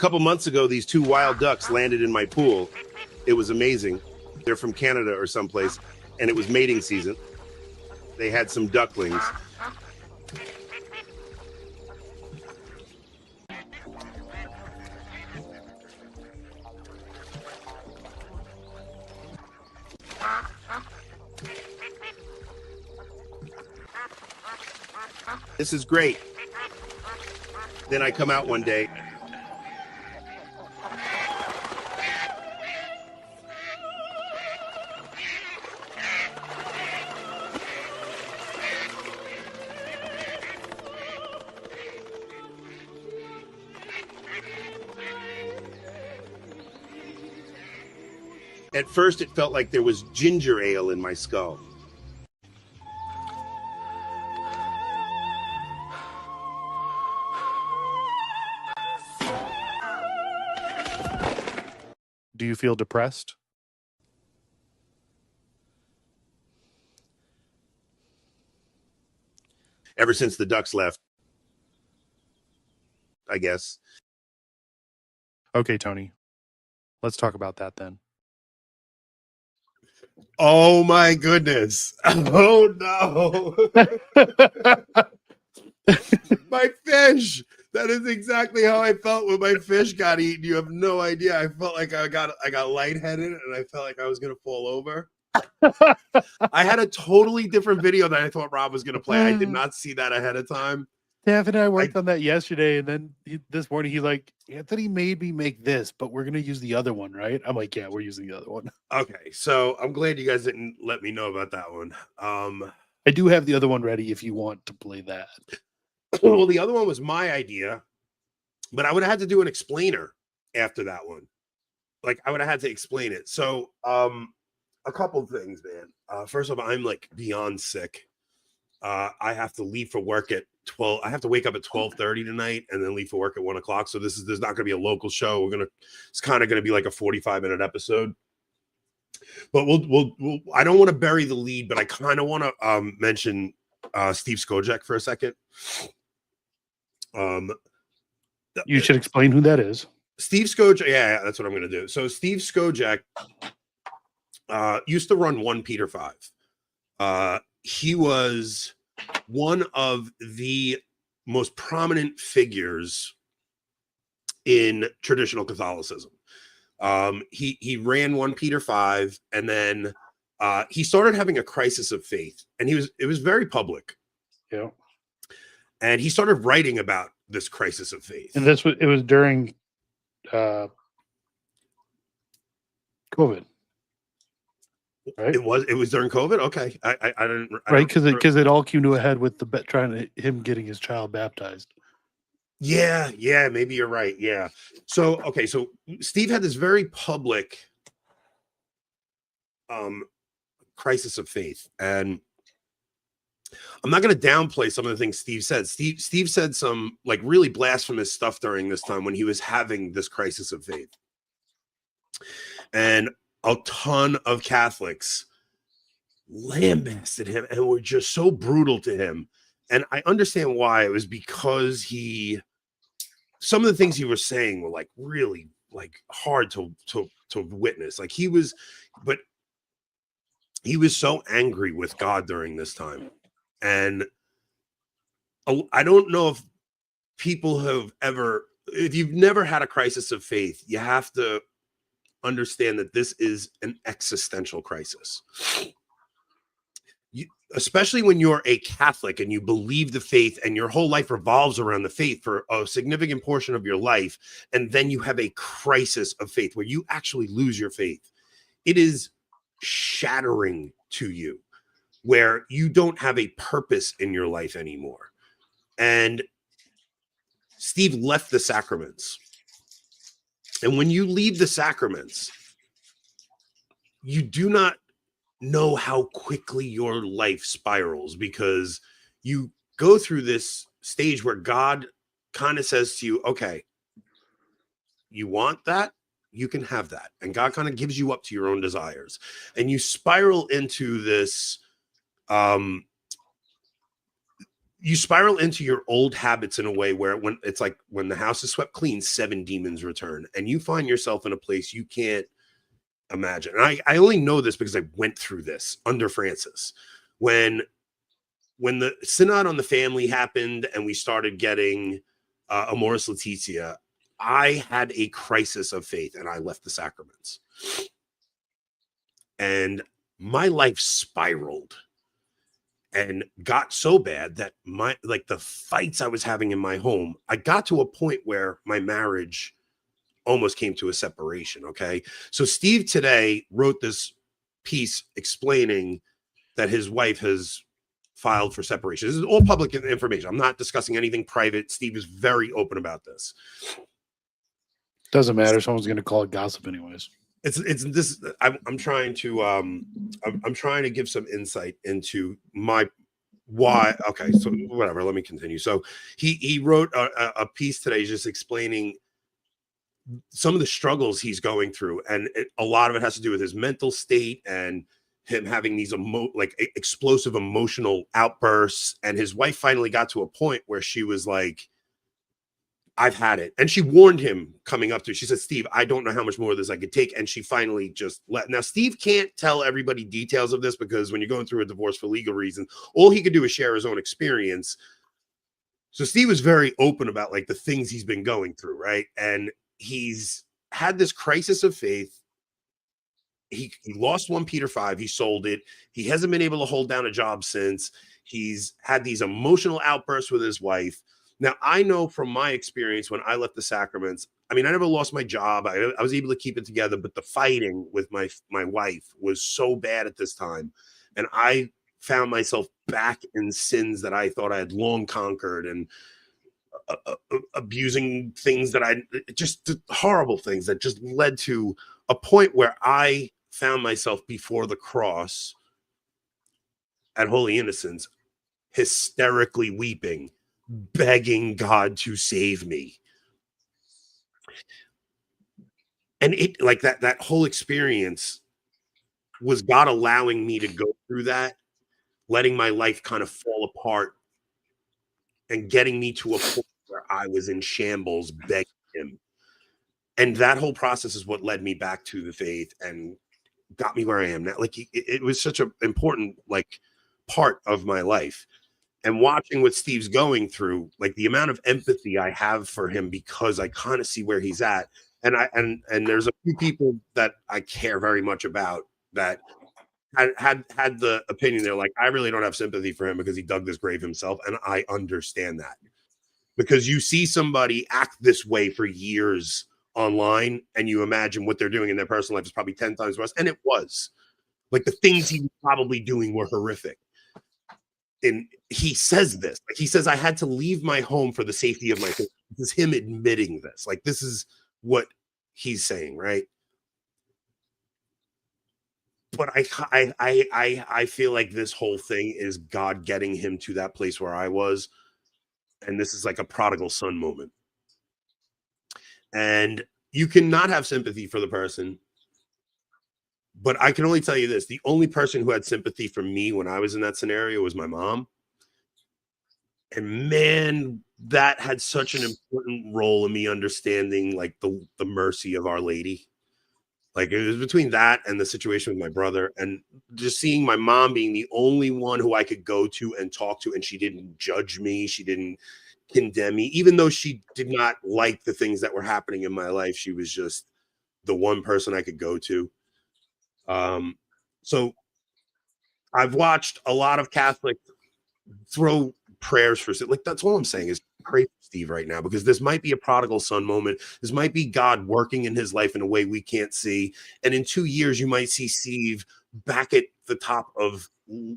couple months ago, these 2 wild ducks landed in my pool. It was amazing. They're from Canada or someplace, and it was mating season. They had some ducklings. This is great. Then I come out one day. At first, it felt like there was ginger ale in my skull. Do you feel depressed? Ever since the ducks left, I guess. Okay, Tony. Let's talk about that then. Oh my goodness. Oh no. My fish. That is exactly how I felt when my fish got eaten. You have no idea. I felt like I got lightheaded and I felt like I was gonna fall over. I had a totally different video that I thought Rob was gonna play. I did not see that ahead of time. Steph and I worked on that yesterday, and then this morning he's like, Anthony made me make this, but we're gonna use the other one, right? I'm like, yeah, we're using the other one. Okay, so I'm glad you guys didn't let me know about that one. I do have the other one ready if you want to play that. Well, the other one was my idea, but I would have had to do an explainer after that one. Like I would have had to explain it. So a couple things, man. First of all, I'm like beyond sick. I have to leave for work at 12. I have to wake up at 12:30 tonight and then leave for work at 1 o'clock. So there's not going to be a local show. It's kind of going to be like a 45-minute episode. But we'll I don't want to bury the lead, but I kind of want to mention Steve Skojec for a second. You should explain who that is. Steve Skojec, yeah, that's what I'm going to do. So Steve Skojec used to run 1 Peter 5. He was one of the most prominent figures in traditional Catholicism. He ran 1 Peter 5, and then he started having a crisis of faith, and it was very public. Yeah. And he started writing about this crisis of faith. And it was during COVID. Right? It was during COVID. Okay, I didn't right because it all came to a head with him getting his child baptized. Yeah, maybe you're right. Yeah. So Steve had this very public crisis of faith, and I'm not going to downplay some of the things Steve said. Steve said some like really blasphemous stuff during this time when he was having this crisis of faith, and a ton of Catholics lambasted him and were just so brutal to him. And I understand why. It was because some of the things he was saying were like really like hard to witness. Like he was so angry with God during this time. And I don't know if people if you've never had a crisis of faith, you have to understand that this is an existential crisis. Especially when you're a Catholic and you believe the faith and your whole life revolves around the faith for a significant portion of your life, and then you have a crisis of faith where you actually lose your faith. It is shattering to you, where you don't have a purpose in your life anymore. And Steve left the sacraments. And when you leave the sacraments, you do not know how quickly your life spirals, because you go through this stage where God kind of says to you, okay, you want that? You can have that. And God kind of gives you up to your own desires. And you spiral into this, you spiral into your old habits in a way where when it's like when the house is swept clean, 7 demons return, and you find yourself in a place you can't imagine. And I only know this because I went through this under Francis. When the synod on the family happened and we started getting Amoris Laetitia, I had a crisis of faith and I left the sacraments. And my life spiraled and got so bad that the fights I was having in my home, I got to a point where my marriage almost came to a separation. Okay. So Steve today wrote this piece explaining that his wife has filed for separation. This is all public information. I'm not discussing anything private. Steve is very open about this. Doesn't matter. Someone's going to call it gossip anyways. It's this. I'm trying to I'm trying to give some insight into why. Okay, so whatever. Let me continue. So he wrote a piece today just explaining some of the struggles he's going through, and a lot of it has to do with his mental state and him having these explosive emotional outbursts. And his wife finally got to a point where she was like, I've had it. And she warned him coming up to, she said, Steve, I don't know how much more of this I could take. And she finally just let. Now, Steve can't tell everybody details of this because when you're going through a divorce for legal reasons, all he could do is share his own experience. So Steve was very open about like the things he's been going through, right? And he's had this crisis of faith. He lost 1 Peter 5. He sold it. He hasn't been able to hold down a job since. He's had these emotional outbursts with his wife. Now, I know from my experience when I left the sacraments, I mean, I never lost my job. I was able to keep it together, but the fighting with my wife was so bad at this time. And I found myself back in sins that I thought I had long conquered and abusing things that just horrible things that just led to a point where I found myself before the cross at Holy Innocents, hysterically weeping, begging God to save me. And it like that whole experience was God allowing me to go through that, letting my life kind of fall apart and getting me to a point where I was in shambles begging him. And that whole process is what led me back to the faith and got me where I am now. Like it was such an important like part of my life. And watching what Steve's going through, like the amount of empathy I have for him because I kind of see where he's at. And and there's a few people that I care very much about that had the opinion. They're like, I really don't have sympathy for him because he dug this grave himself. And I understand that because you see somebody act this way for years online and you imagine what they're doing in their personal life is probably 10 times worse. And it was like the things he was probably doing were horrific. And he says this, like he says, I had to leave my home for the safety of my family. This is him admitting this. Like this is what he's saying, right? But I feel like this whole thing is God getting him to that place where I was. And this is like a prodigal son moment. And you cannot have sympathy for the person. But I can only tell you this. The only person who had sympathy for me when I was in that scenario was my mom. And man, that had such an important role in me understanding like the mercy of Our Lady. Like it was between that and the situation with my brother and just seeing my mom being the only one who I could go to and talk to. And she didn't judge me. She didn't condemn me, even though she did not like the things that were happening in my life. She was just the one person I could go to. So I've watched a lot of Catholics throw prayers for like that's all I'm saying is pray for Steve right now because this might be a prodigal son moment. This might be God working in his life in a way we can't see. And in 2 years, you might see Steve back at the top of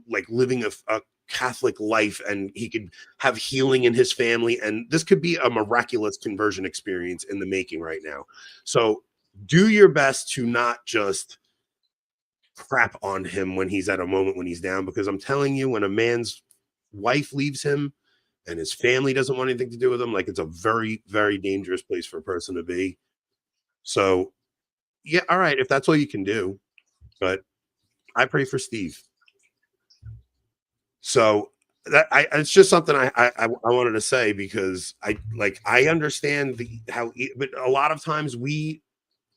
like living a Catholic life and he could have healing in his family. And this could be a miraculous conversion experience in the making right now. So do your best to not just crap on him when he's at a moment when he's down, because I'm telling you, when a man's wife leaves him and his family doesn't want anything to do with him, like it's a very, very dangerous place for a person to be. So yeah, all right, if that's all you can do, but I pray for Steve. So it's just something I wanted to say, because I understand but a lot of times we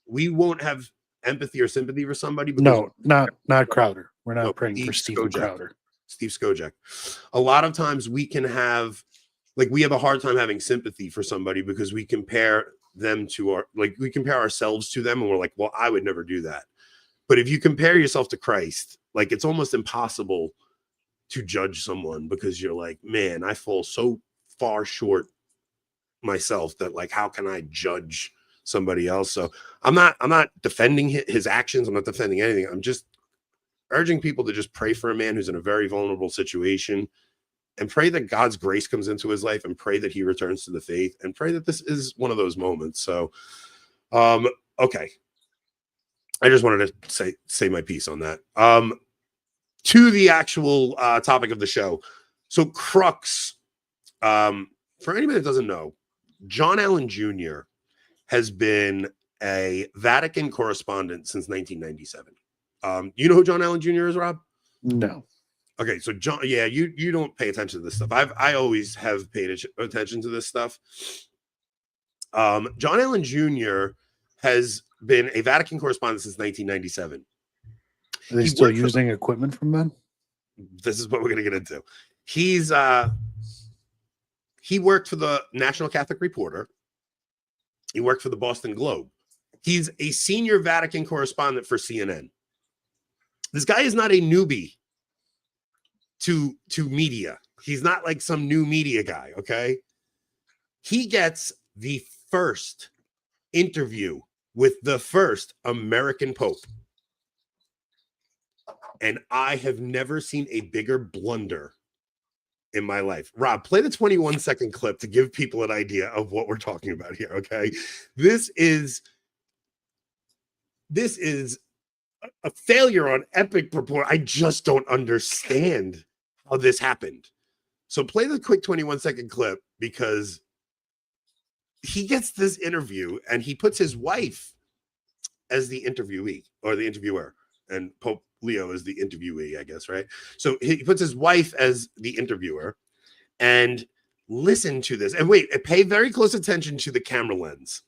won't have empathy or sympathy for somebody because No, not Crowder. We're not praying for Stephen Skojec. Crowder. Steve Skojec. A lot of times we can have we have a hard time having sympathy for somebody because we compare them to we compare ourselves to them, and we're like, well, I would never do that. But if you compare yourself to Christ, it's almost impossible to judge someone, because you're like, man, I fall so far short myself that how can I judge somebody else? So I'm not defending his actions. I'm not defending anything. I'm just urging people to just pray for a man who's in a very vulnerable situation, and pray that God's grace comes into his life, and pray that he returns to the faith, and pray that this is one of those moments. So, okay. I just wanted to say my piece on that. To the actual topic of the show. So Crux, for anybody that doesn't know, John Allen Jr. has been a Vatican correspondent since 1997. You know who John Allen Jr. is, Rob? No. Okay, so John, yeah, you don't pay attention to this stuff. I always have paid attention to this stuff. John Allen Jr. has been a Vatican correspondent since 1997. Are they still using equipment from then? This is what we're going to get into. He worked for the National Catholic Reporter. He worked for the Boston Globe. He's a senior Vatican correspondent for CNN. This guy is not a newbie to media. He's not like some new media guy, okay? He gets the first interview with the first American Pope. And I have never seen a bigger blunder in my life. Rob, play the 21-second clip to give people an idea of what we're talking about here, okay? This is a failure on epic proportion. I just don't understand how this happened. So play the quick 21-second clip, because he gets this interview and he puts his wife as the interviewee or the interviewer, and Pope Leo is the interviewee, I guess, right? So he puts his wife as the interviewer, and listen to this. And wait, pay very close attention to the camera lens.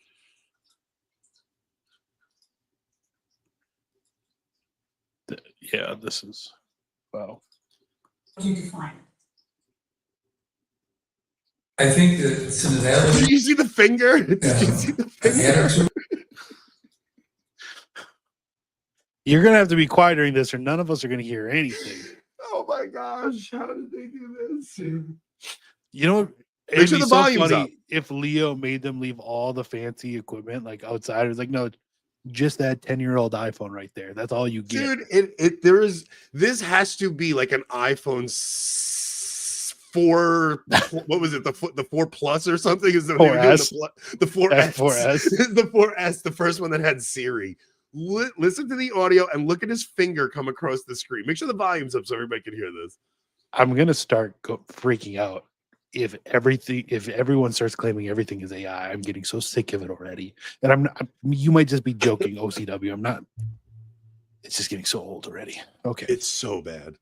Yeah, this is, wow. How do you define it? I think that synodality. Did you see the finger? Did you see the finger? You're going to have to be quiet during this, or none of us are going to hear anything. Oh my gosh, how did they do this? You know, Make sure the volume's up. If Leo made them leave all the fancy equipment outside. It was like, no, just that 10-year-old iPhone right there. That's all you get. Dude, this has to be like an iPhone 4, what was it? The 4 Plus or something? Is the 4S. The 4S. F4S. The 4S, the first one that had Siri. Listen to the audio and look at his finger come across the screen. Make sure the volume's up so everybody can hear this. I'm gonna start freaking out if everyone starts claiming everything is AI. I'm getting so sick of it already. And I'm not. You might just be joking, OCW. I'm not. It's just getting so old already. Okay, it's so bad.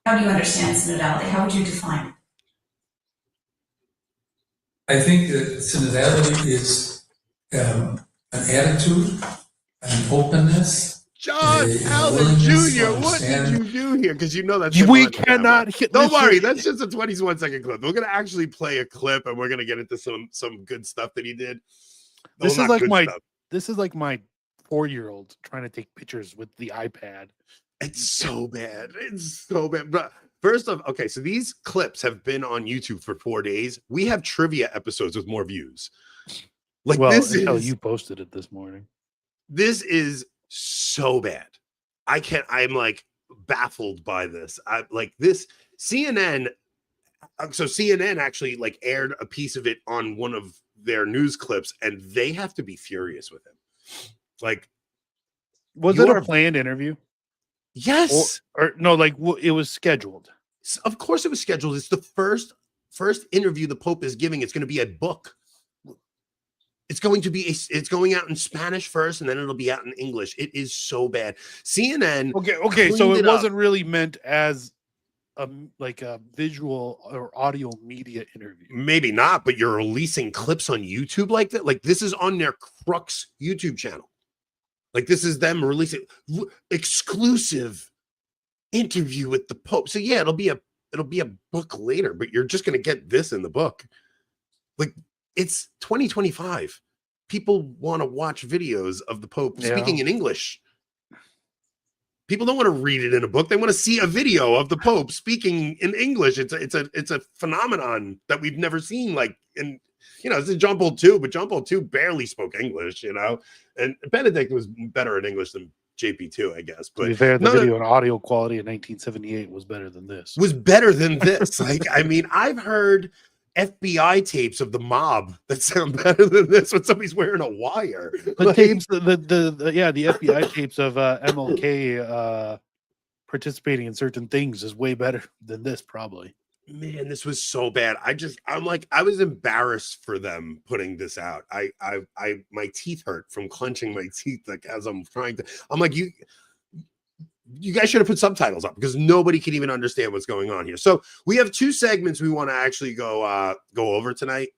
How do you understand synodality? How would you define it? I think that synodality is an attitude, an openness. John Allen Jr., what did you do here? Because you know that's we cannot hit. Don't worry, that's just a 21-second clip. We're gonna actually play a clip, and we're gonna get into some good stuff that he did. This is like my 4-year-old trying to take pictures with the iPad. It's so bad. It's so bad. But first off, okay, so these clips have been on YouTube for 4 days. We have trivia episodes with more views. You posted it this morning. This is so bad. I'm like baffled by this. I like this CNN. So CNN actually aired a piece of it on one of their news clips, and they have to be furious with him. Was it a planned interview? Yes. Or no, it was scheduled. Of course it was scheduled. It's the first interview the Pope is giving. It's going to be a book. It's going going out in Spanish first, and then it'll be out in English. It is so bad. CNN. Okay. So it wasn't really meant as a visual or audio media interview. Maybe not, but you're releasing clips on YouTube like that. Like this is on their Crux YouTube channel. Like this is them releasing exclusive interview with the Pope. So yeah, it'll be a book later, but you're just gonna get this in the book. Like it's 2025. People want to watch videos of the Pope speaking in English. People don't want to read it in a book. They want to see a video of the Pope speaking in English. It's a phenomenon that we've never seen. Like, and it's John Paul II, but John Paul II barely spoke English, and Benedict was better at English than JP2, I guess. But to be fair, the video and audio quality in 1978 was better than this. Was better than this. Like, I mean, I've heard FBI tapes of the mob that sound better than this when somebody's wearing a wire. The tapes, the FBI tapes of MLK participating in certain things is way better than this, probably. Man, this was so bad. I was embarrassed for them putting this out. My teeth hurt from clenching my teeth, like as I'm like, you guys should have put subtitles up because nobody can even understand what's going on here. So we have two segments we want to actually go over tonight.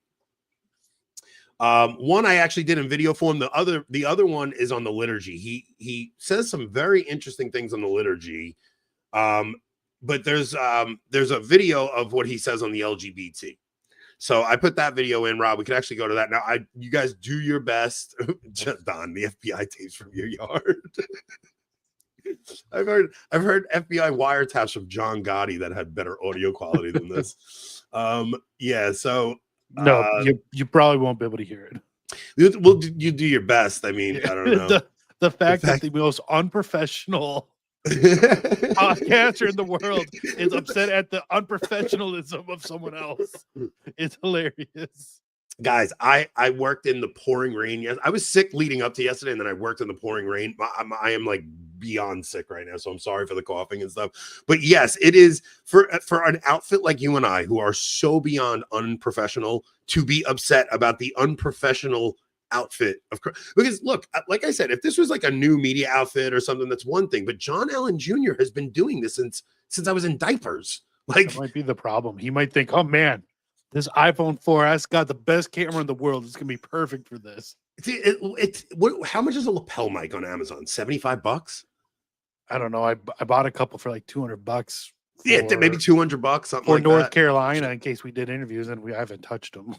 One I actually did in video form. The other one is on the liturgy. He says some very interesting things on the liturgy. But there's a video of what he says on the LGBT. So I put that video in, Rob. We can actually go to that now. You guys do your best. Don, the FBI tapes from your yard. I've heard FBI wiretaps from John Gotti that had better audio quality than this. So no, you probably won't be able to hear it. Well, you do your best. I mean, I don't know. the fact that the most unprofessional podcaster in the world is upset at the unprofessionalism of someone else. It's hilarious. Guys, I worked in the pouring rain. Yes, I was sick leading up to yesterday, and then I worked in the pouring rain. I am like beyond sick right now, so I'm sorry for the coughing and stuff. But yes, it is for an outfit like you and I, who are so beyond unprofessional, to be upset about the unprofessional outfit of, because look, like I said, if this was like a new media outfit or something, that's one thing. But John Allen Jr. has been doing this since I was in diapers. Like, that might be the problem. He might think, oh man, this iPhone 4S got the best camera in the world. It's gonna be perfect for this. How much is a lapel mic on Amazon? $75? I don't know. I bought a couple for like $200. Yeah, maybe $200, something for like North that. Carolina, in case we did interviews, and I haven't touched them.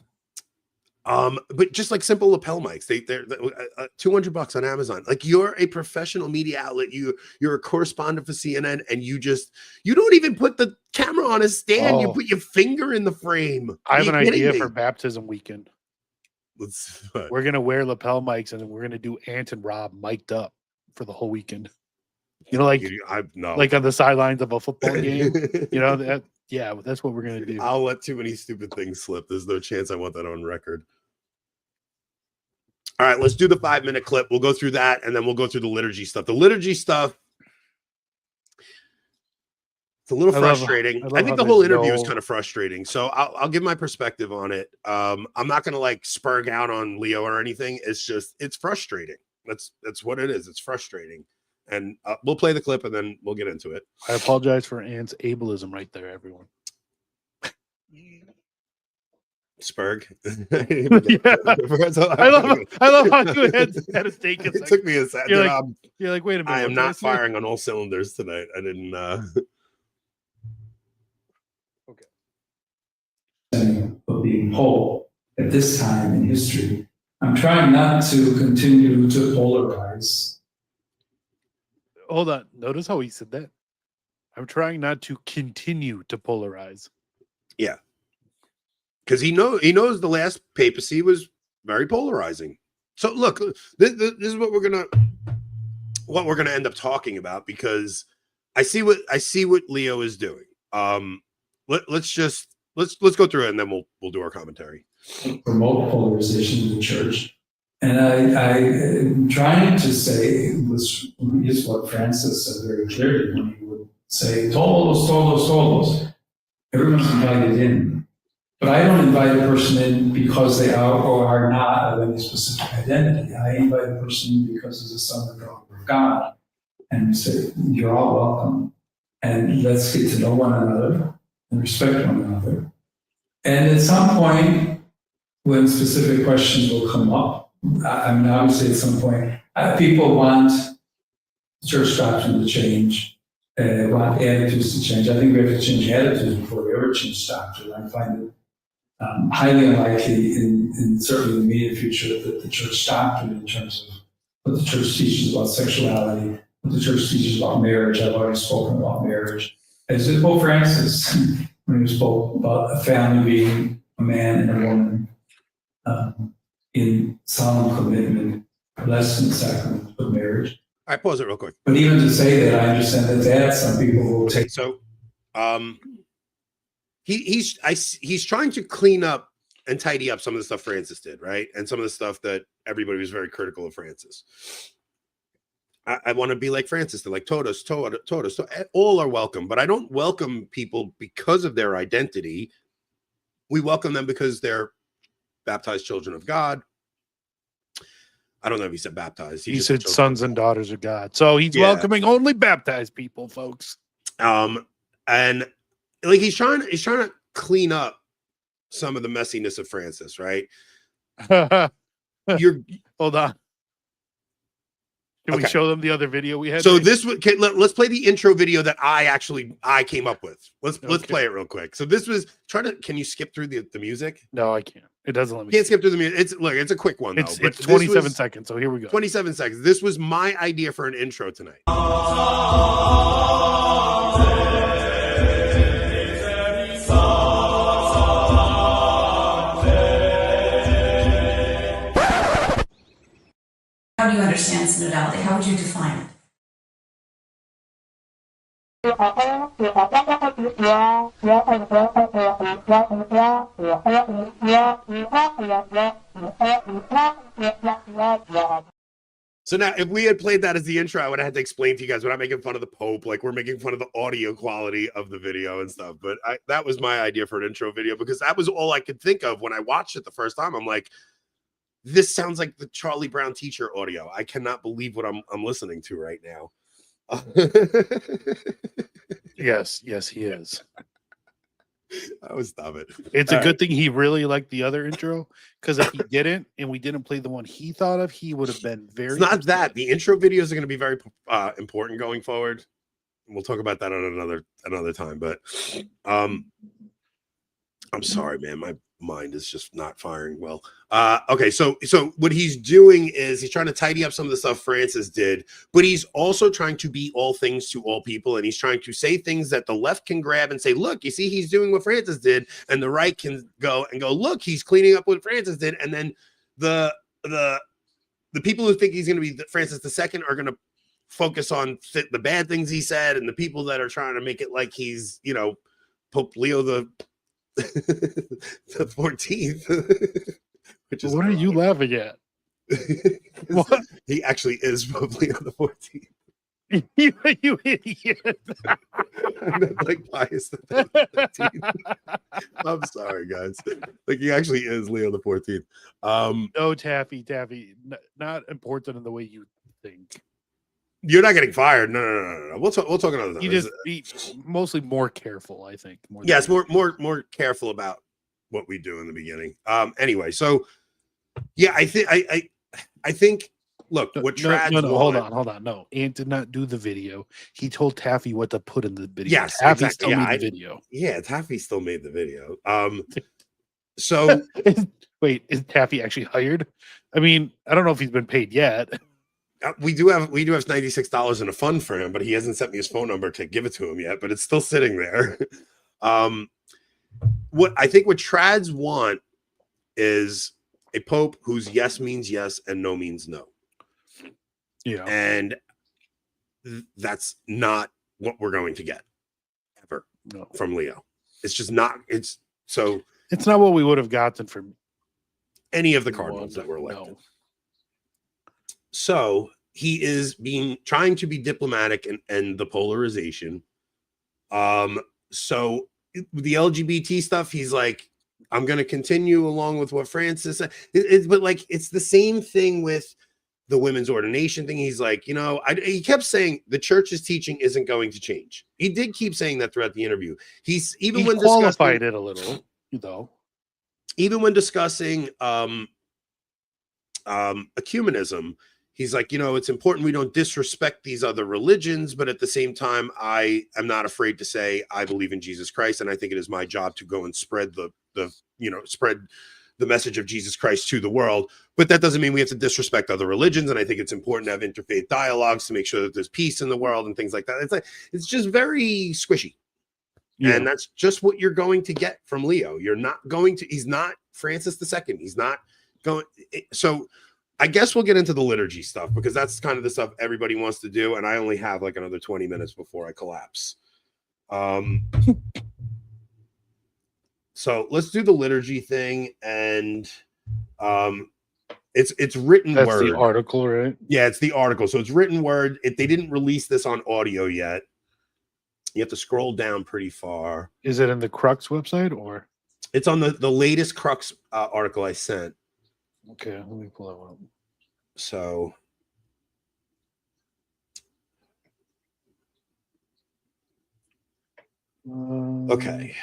But just like simple lapel mics, they're $200 on Amazon. Like, you're a professional media outlet. You're a correspondent for CNN, and you don't even put the camera on a stand. Oh. You put your finger in the frame. I have an idea for baptism weekend. We're gonna wear lapel mics, and then we're gonna do Ant and Rob mic'd up for the whole weekend. Like on the sidelines of a football game. That's what we're gonna do. I'll let too many stupid things slip. There's no chance I want that on record. All right, let's do the 5-minute clip. We'll go through that, and then we'll go through the liturgy stuff. The liturgy stuff, it's a little frustrating. I think the whole interview is kind of frustrating. So I'll give my perspective on it. I'm not going to like spurg out on Leo or anything. It's frustrating. That's what it is. It's frustrating. And we'll play the clip, and then we'll get into it. I apologize for Ant's ableism right there, everyone. Spurg. I love how you had to take it. It took me a second. You're like, wait a minute. I am not firing on all cylinders tonight. I didn't. Okay. Of being Pope at this time in history, I'm trying not to continue to polarize. Hold on. Notice how he said that. I'm trying not to continue to polarize. Yeah. Because he knows the last papacy was very polarizing. So look, this is what we're gonna end up talking about, because I see what Leo is doing. Let's go through it, and then we'll do our commentary. Promote polarization in the church. And I'm trying to say, this is what Francis said very clearly when he would say, todos, todos, todos. Everyone's invited in. But I don't invite a person in because they are or are not of any specific identity. I invite a person in because he's a son or daughter of God. And say, you're all welcome. and let's get to know one another and respect one another. And at some point, when specific questions will come up, I mean, obviously at some point, people want church doctrine to change, want attitudes to change. I think we have to change attitudes before we ever change doctrine. I find it highly unlikely certainly in the immediate future that the church doctrine in terms of what the church teaches about sexuality, what the church teaches about marriage. I've already spoken about marriage. As did Pope Francis when he spoke about a family being a man and a woman in solemn commitment, less than the sacrament of marriage. I pause it real quick. But even to say that, I understand that some people will take. So, he's trying to clean up and tidy up some of the stuff Francis did, right? And some of the stuff that everybody was very critical of Francis. I want to be like Francis. They're like, todos. All are welcome, but I don't welcome people because of their identity. We welcome them because they're baptized children of God. I don't know if he said baptized. He said sons and daughters of God. So he's welcoming only baptized people, folks. And like he's trying to clean up some of the messiness of Francis, right? Hold on. Can we show them the other video we had? So let's play the intro video that I came up with. Let's play it real quick. So this was can you skip through the music? No, I can't. It doesn't let me. Can't skip through the music. It's a quick one though. It's 27 seconds. So here we go. 27 seconds. This was my idea for an intro tonight. How do you understand synodality? How would you define it? So now, if we had played that as the intro, I would have had to explain to you guys. We're not making fun of the Pope, like we're making fun of the audio quality of the video and stuff. But that was my idea for an intro video because that was all I could think of when I watched it the first time. I'm like, this sounds like the Charlie Brown teacher audio. I cannot believe what I'm listening to right now. Yes, he is. I would stop it. It's a good thing he really liked the other intro, because if he didn't and we didn't play the one he thought of, he would have been very. It's not that the intro videos are going to be very important going forward. We'll talk about that on another time. But I'm sorry, man. My mind is just not firing well. Okay, so what he's doing is he's trying to tidy up some of the stuff Francis did, but he's also trying to be all things to all people, and he's trying to say things that the left can grab and say, look, you see, he's doing what Francis did, and the right can go, look, he's cleaning up what Francis did, and then the people who think he's going to be Francis II are going to focus on the bad things he said, and the people that are trying to make it like he's, Pope Leo the 14th. Which is what are you laughing at? What? He actually is Pope Leo the 14th. You idiot. I'm not like Pius the 13th. I'm sorry, guys. Like he actually is Leo the 14th. No, Taffy, not important in the way you think. You're not getting fired. No. We'll talk another time. You just be mostly more careful, I think. Yes, more careful about what we do in the beginning. Anyway, so yeah, I think. Look, what Trads no, hold on. No, Ant did not do the video. He told Taffy what to put in the video. Yes, Taffy exactly. still made the video. Yeah, Taffy still made the video. So wait, is Taffy actually hired? I mean, I don't know if he's been paid yet. We do have $96 in a fund for him, but he hasn't sent me his phone number to give it to him yet. But it's still sitting there. What Trads want is a pope whose yes means yes and no means no. Yeah, and that's not what we're going to get ever from Leo. It's just not. It's not what we would have gotten from any of the cardinals that were elected. No. So he is trying to be diplomatic and end the polarization. So the LGBT stuff, he's like, I'm going to continue along with what Francis said. But like, it's the same thing with the women's ordination thing. He's like, he kept saying the church's teaching isn't going to change. He did keep saying that throughout the interview. He qualified it a little, though. Even when discussing ecumenism, he's like, it's important we don't disrespect these other religions, but at the same time, I am not afraid to say I believe in Jesus Christ, and I think it is my job to go and spread spread the message of Jesus Christ to the world. But that doesn't mean we have to disrespect other religions, and I think it's important to have interfaith dialogues to make sure that there's peace in the world and things like that. It's just very squishy. Yeah. And that's just what you're going to get from Leo. He's not Francis II. He's not going. So I guess we'll get into the liturgy stuff, because that's kind of the stuff everybody wants to do. And I only have like another 20 minutes before I collapse. So let's do the liturgy thing. And it's written word. That's the article, right? Yeah, it's the article. So it's written word. They didn't release this on audio yet. You have to scroll down pretty far. Is it in the Crux website, or? It's on the latest Crux article I sent. Okay, let me pull that one up. So, okay.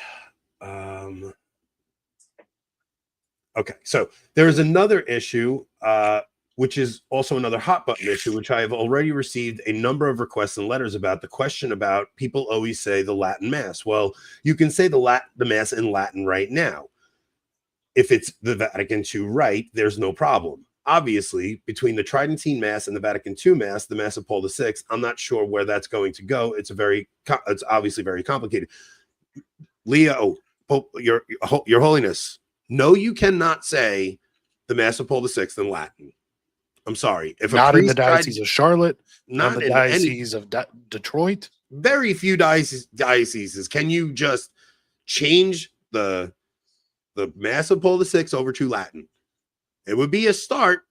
Okay, so there's another issue, which is also another hot button issue, which I have already received a number of requests and letters about. The question about, people always say the Latin Mass. Well, you can say the Mass in Latin right now. If it's the Vatican II rite, there's no problem. Obviously, between the Tridentine Mass and the Vatican II Mass, the Mass of Paul VI, I'm not sure where that's going to go. It's obviously very complicated. Leo, Pope, your Holiness, no, you cannot say the Mass of Paul VI in Latin. I'm sorry. If not in the Diocese of Charlotte, not in the Diocese of Detroit. Very few dioceses can you just change the Mass of Paul VI over to Latin. It would be a start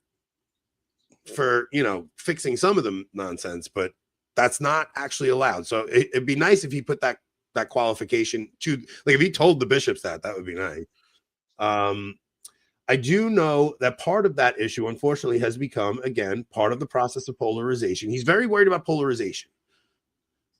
for, fixing some of the nonsense, but that's not actually allowed. So it'd be nice if he put that qualification to, like, if he told the bishops that would be nice. I do know that part of that issue, unfortunately, has become, again, part of the process of polarization. He's very worried about polarization.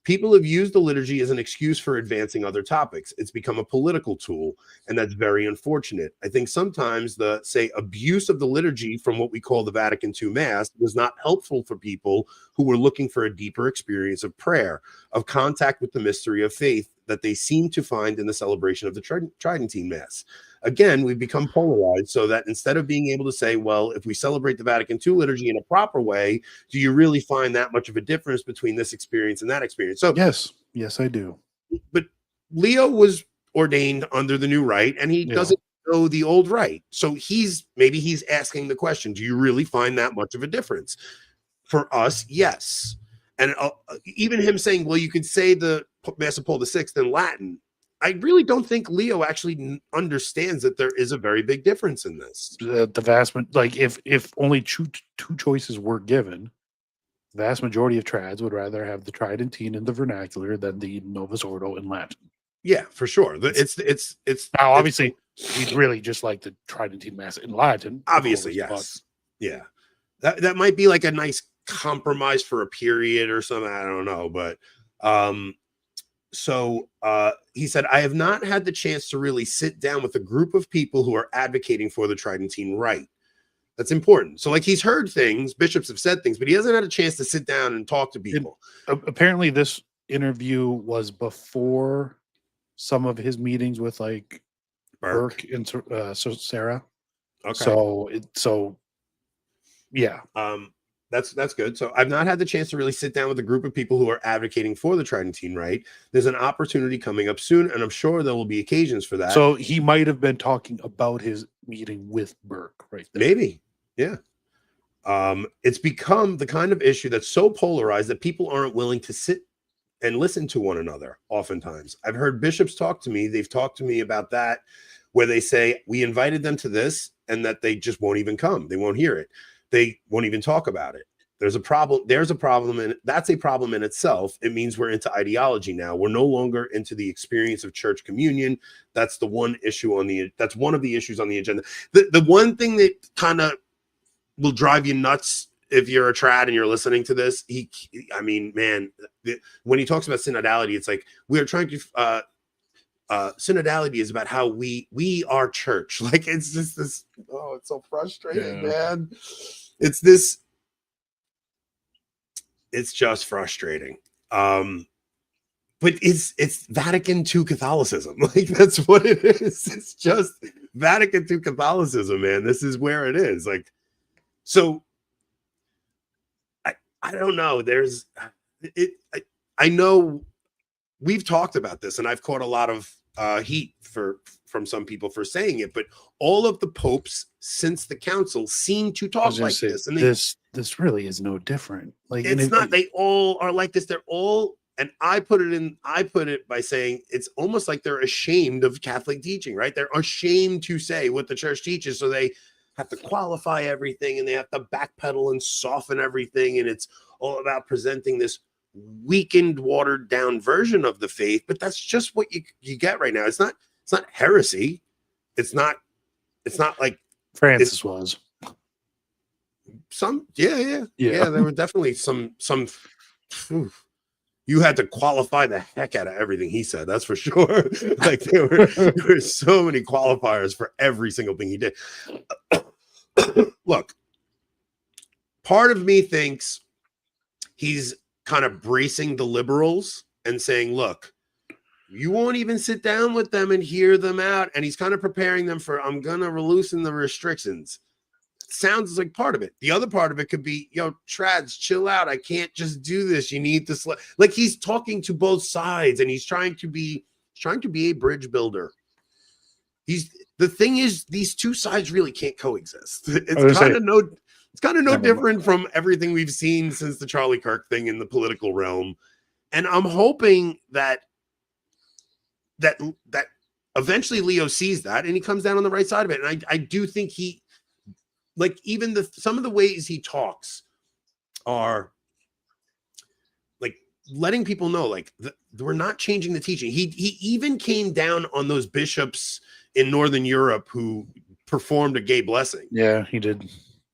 People have used the liturgy as an excuse for advancing other topics. It's become a political tool, and that's very unfortunate. I think sometimes the, abuse of the liturgy from what we call the Vatican II Mass was not helpful for people who were looking for a deeper experience of prayer, of contact with the mystery of faith that they seem to find in the celebration of the Tridentine Mass. Again, we've become polarized, so that instead of being able to say, well, if we celebrate the Vatican II liturgy in a proper way, do you really find that much of a difference between this experience and that experience? So yes, I do. But Leo was ordained under the new rite, and he doesn't know the old rite. So maybe he's asking the question, do you really find that much of a difference? For us, yes. And even him saying, well, you could say the Mass of Paul VI in Latin. I really don't think Leo actually understands that there is a very big difference in this. The vast, like, if only two choices were given, the vast majority of trads would rather have the Tridentine in the vernacular than the Novus Ordo in Latin. Yeah, for sure. It's now, obviously, we'd really just like the Tridentine Mass in Latin. Obviously, yes. Yeah. That might be like a nice compromise for a period or something. I don't know. But so he said, I have not had the chance to really sit down with a group of people who are advocating for the Tridentine rite. That's important. So, like, he's heard things, bishops have said things, but he hasn't had a chance to sit down and talk to people. Apparently, this interview was before some of his meetings with, like, Burke and Sarah. Okay. So yeah. That's good. So I've not had the chance to really sit down with a group of people who are advocating for the Tridentine rite. There's an opportunity coming up soon, and I'm sure there will be occasions for that. So he might have been talking about his meeting with Burke, right there. Maybe, yeah. It's become the kind of issue that's so polarized that people aren't willing to sit and listen to one another. Oftentimes, I've heard bishops talk to me. They've talked to me about that, where they say we invited them to this, and that they just won't even come. They won't hear it. They won't even talk about it. There's a problem, and that's a problem in itself. It means we're into ideology now. We're no longer into the experience of church communion. That's the one issue that's one of the issues on the agenda. The one thing that kind of will drive you nuts if you're a trad and you're listening to this, I mean, man, when he talks about synodality, it's like we're trying to synodality is about how we are church. Like, it's just this, oh, it's so frustrating, man. It's just frustrating. But it's Vatican II Catholicism. Like, that's what it is. It's just Vatican II Catholicism, man. This is where it is. Like, so I don't know. I know we've talked about this, and I've caught a lot of heat from some people for saying it, but all of the popes since the council seem to talk like this. And this really is no different. Like, it's not. They all are like this. They're all. And I put it by saying it's almost like they're ashamed of Catholic teaching, right? They're ashamed to say what the church teaches, so they have to qualify everything and they have to backpedal and soften everything. And it's all about presenting this weakened, watered down version of the faith. But that's just what you get right now. It's not heresy. It's not like Francis was. Some, yeah. There were definitely some. You had to qualify the heck out of everything he said. That's for sure. Like, there were so many qualifiers for every single thing he did. Look, part of me thinks he's kind of bracing the liberals and saying, look, you won't even sit down with them and hear them out. And he's kind of preparing them for, I'm going to loosen the restrictions. Sounds like part of it. The other part of it could be, trads, chill out. I can't just do this. You need to like, he's talking to both sides, and he's trying to be a bridge builder. The thing is, these two sides really can't coexist. It's kind of no different from everything we've seen since the Charlie Kirk thing in the political realm. And I'm hoping that eventually Leo sees that and he comes down on the right side of it. And I do think like, even some of the ways he talks are like letting people know, like, we're not changing the teaching. He even came down on those bishops in Northern Europe who performed a gay blessing. Yeah, he did.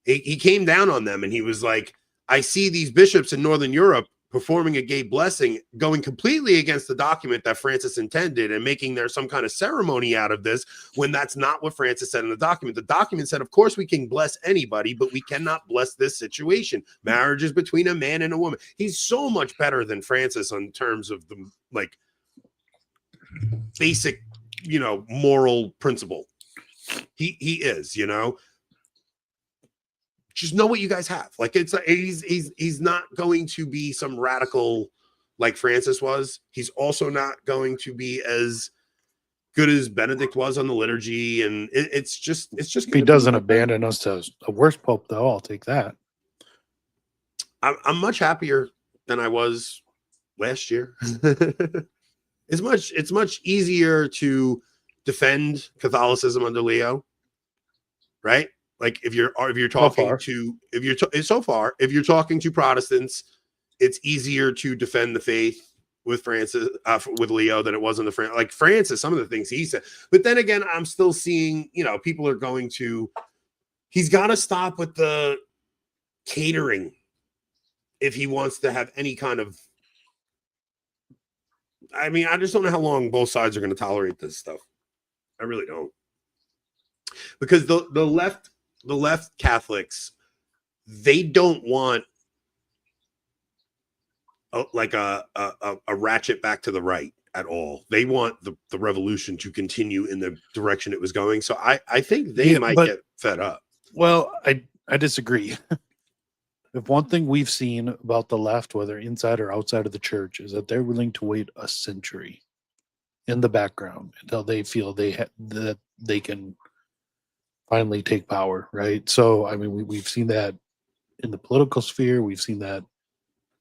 He came down on them, and he was like, I see these bishops in Northern Europe performing a gay blessing, going completely against the document that Francis intended and making there some kind of ceremony out of this, when that's not what Francis said in the document. The document said, of course, we can bless anybody, but we cannot bless this situation. Marriage is between a man and a woman. He's so much better than Francis in terms of the, like, basic, moral principle. He is, just know what you guys have. Like, it's he's not going to be some radical like Francis was. He's also not going to be as good as Benedict was on the liturgy. And it's just if he doesn't abandon us to a worse pope, though, I'll take that. I'm much happier than I was last year. It's much easier to defend Catholicism under Leo, right? Like, if you're talking to Protestants, it's easier to defend the faith with Francis, with Leo, than it was in the like Francis. Some of the things he said, but then again, I'm still seeing, people are going to. He's got to stop with the catering if he wants to have any kind of. I mean, I just don't know how long both sides are going to tolerate this stuff. I really don't, because the left Catholics, they don't want a ratchet back to the right at all. They want the revolution to continue in the direction it was going. So I think they might get fed up. Well, I disagree. If one thing we've seen about the left, whether inside or outside of the church, is that they're willing to wait a century in the background until they feel that they can finally take power, right? So, I mean, we've seen that in the political sphere. We've seen that.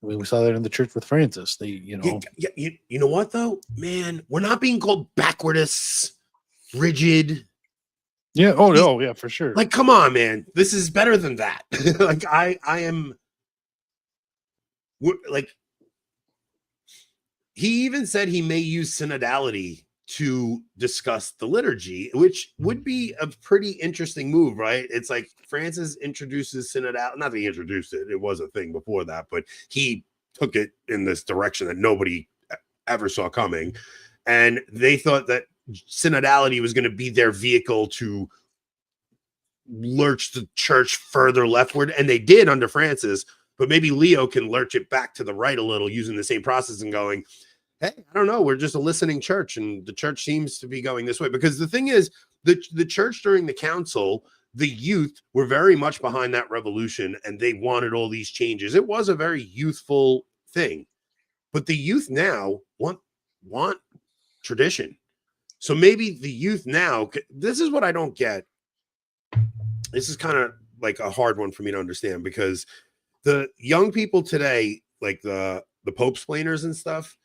I mean, we saw that in the church with Francis. They, you know what though, man, we're not being called backwardists, rigid. Yeah. Oh no. Yeah, for sure. Like, come on, man. This is better than that. Like, I am. Like, he even said he may use synodality to discuss the liturgy, which would be a pretty interesting move, right? It's like Francis introduces synodality. Not that he introduced it, it was a thing before that, but he took it in this direction that nobody ever saw coming. And they thought that synodality was going to be their vehicle to lurch the church further leftward. And they did under Francis, but maybe Leo can lurch it back to the right a little using the same process and going, hey, I don't know, we're just a listening church, and the church seems to be going this way. Because the thing is, the church during the council, the youth were very much behind that revolution, and they wanted all these changes. It was a very youthful thing, but the youth now want tradition. So maybe the youth now, this is what I don't get. This is kind of like a hard one for me to understand, because the young people today, like the Pope-splainers and stuff,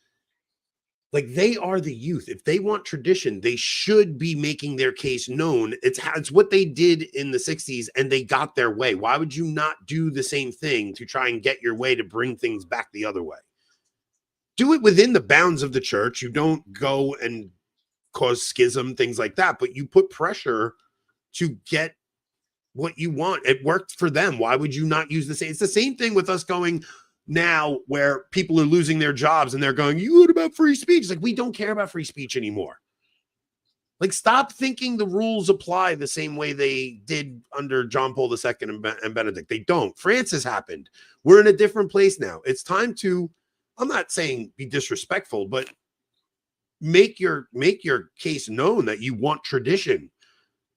like they are the youth. If they want tradition, they should be making their case known. It's what they did in the 60s, and they got their way. Why would you not do the same thing to try and get your way to bring things back the other way? Do it within the bounds of the church. You don't go and cause schism, things like that, but you put pressure to get what you want. It worked for them. Why would you not use the same? It's the same thing with us going now, where people are losing their jobs and they're going, you what about free speech? It's like, we don't care about free speech anymore. Like, stop thinking the rules apply the same way they did under John Paul II and Benedict. They don't. Francis happened. We're in a different place now. It's time to, I'm not saying be disrespectful, but make your case known that you want tradition.